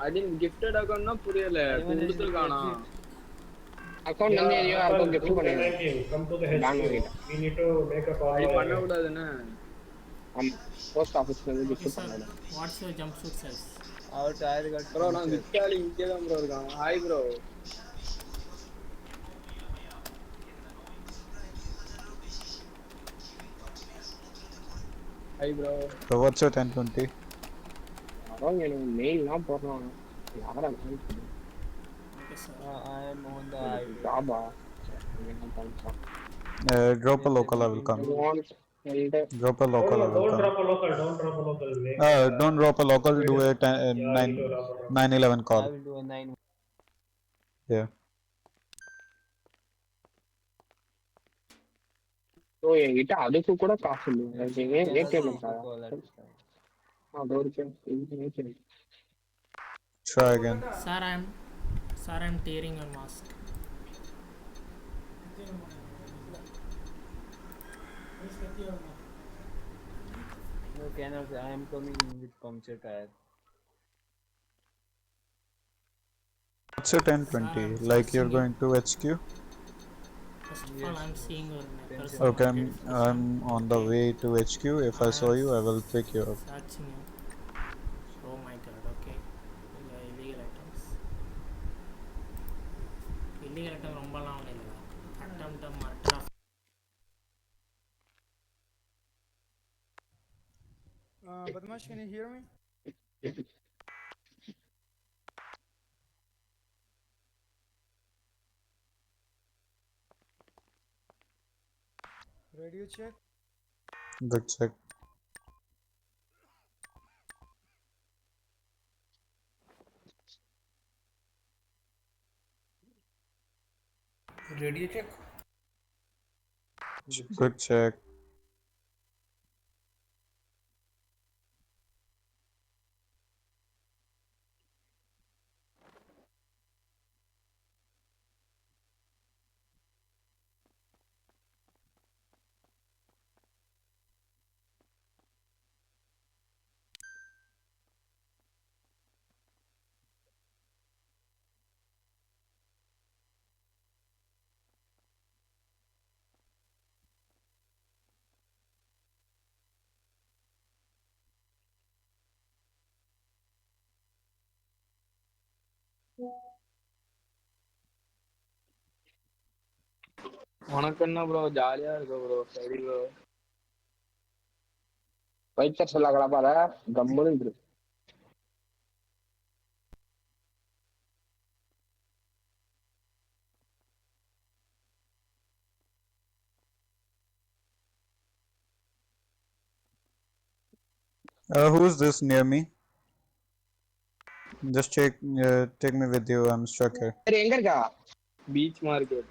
adin gifted account na puriyala kuduthirukana account name you account gift thank you. Come to the HQ. We need to make a call. adi panna kudadana post office la gift பண்ணனும். What's your jumpsuit size? அவர் tyre cut bro na vikali inge da bro irukan hi bro hi bro So what's your 1020? அவங்க எனக்கு mail எல்லாம் போடுறாங்க யாரா mail Okay sir. I am on the ஜாபா Drop a local, I will come. Drop a local, I will Don't come. drop a local. Don't drop a local. Don't drop a local, do a 911 I call. will do a 9. Yeah. So என்கிட்ட அதுக்கு கூட காசு இல்லை ATM அது ஒரு Try again. Sir, I'm tearing your mask. No, cannot. I am coming with puncture tire. What's your 1020? Like you're going to HQ? First of all, I'm seeing your person. Okay, I'm on the way to HQ. If I saw you, I will pick you up. Searching you. Oh my god, okay. Illegal items. Illegal item ரொம்பலாம் ஒன்றும் இல்லை. Attempt to murder of Badmash, can you hear me? Radio check. Good check. Radio check. Good check. உனக்கு என்ன bro ஜாலியா இருக்கு bro சரி bro வைத்தர் சொல்ல கலப்பாத கம்முன்னு இருக்கு Who's this near me? Just take me with you. I'm stuck here. சரி எங்க இருக்கா பீச் மார்க்கெட்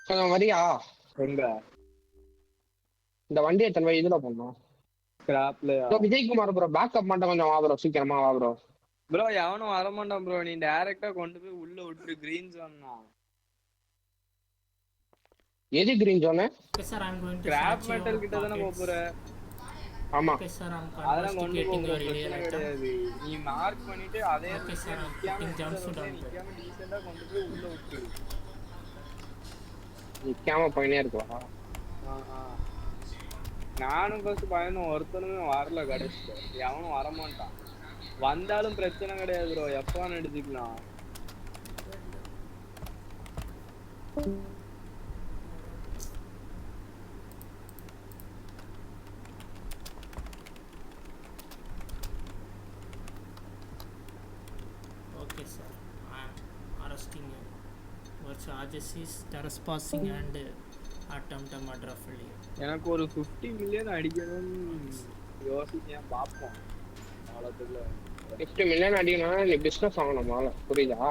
கொஞ்சம் வரியா எங்க இந்த வண்டி எத்தனை போய் இதுல போடணும் ஸ்கிராப்லயா விஜய்குமார் ப்ரோ பேக்கப் மட்டும் கொஞ்சம் வா ப்ரோ சீக்கிரமா வா ப்ரோ ப்ரோ எவனும் வரமாட்டான் ப்ரோ நீ டைரக்டா கொண்டு போய் உள்ள விட்டுரு கிரீன் ஜோன்னா எது green zone Okay sir, I'm going to scrap search metal your கிட்ட தான pockets. போற ஆமா Okay sir, I'm அதெல்லாம் கொண்டு investigating போக your illegal பிரச்சனை item. கிடையாது நீ மார்க் பண்ணிட்டு அதே Okay sir, I'm நிக்காம putting jumpsuit on. நிக்காம டீசெண்டா கொண்டு போய் உள்ள விட்டுரு நிக்காம போயினே இருக்குவா நானும் ஃபர்ஸ்ட் பயணம் ஒருத்தனுமே வரல கடைசியில எவனும் வரமாட்டான் வந்தாலும் பிரச்சனை கிடையாது ப்ரோ எப்போ எடுத்துக்கலாம் Okay sir, I'm arresting you. Your charges is trespassing and attempt to murder felony. எனக்கு ஒரு 50 மில்லியன் அடிக்கணும்னு யோசிச்சேன் பார்ப்போம் அவ்வளோத்துக்குள்ள 50 மில்லியன் அடிக்கணும்னா நீ பிசினஸ் வாங்கணும் முதல்ல புரியுதா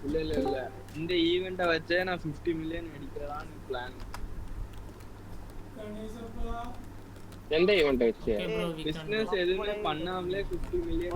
இல்ல இந்த ஈவெண்ட்டை வச்சே நான் 50 மில்லியன் அடிக்கிறதான்னு பிளான் எந்த ஈவெண்ட் வச்சு Okay bro, we can business எதுவுமே பண்ணாமலே 50 மில்லியன்